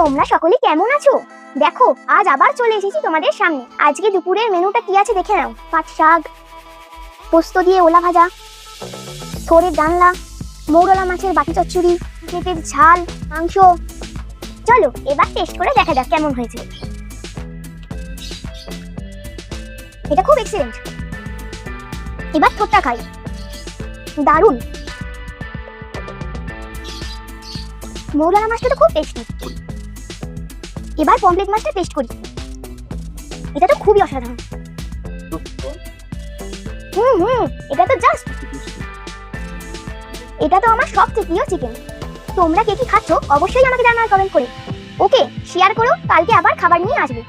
তোমরা সকলে কেমন আছো? দেখো আজ আবার চলে এসেছি তোমাদের সামনে। আজকে দুপুরের মেনুটা কি আছে দেখে নাও। পাট শাক, পোস্ত দিয়ে ওলা ভাজা, থোড়ের ডালনা, মৌরলা মাছের বাটি চচ্চড়ি, পেঁপের ঝাল, মাংস। চলো এবার টেস্ট করে দেখা যাক কেমন হয়েছে। এটা খুব এক্সিলেন্ট। এবার থোড়টা খাই, দারুণ। মৌরলা মাছটা তো খুব টেস্টি। এবার পমফ্রেট মাছটা টেস্ট করি। এটা তো খুবই অসাধারণ। এটা তো জাস্ট, এটা তো আমার সবচেয়ে প্রিয় চিকেন। তোমরা কে কি খাচ্ছ অবশ্যই আমাকে জানাও কমেন্ট করে। ওকে, শেয়ার করো, কালকে আবার খাবার নিয়ে আসবে।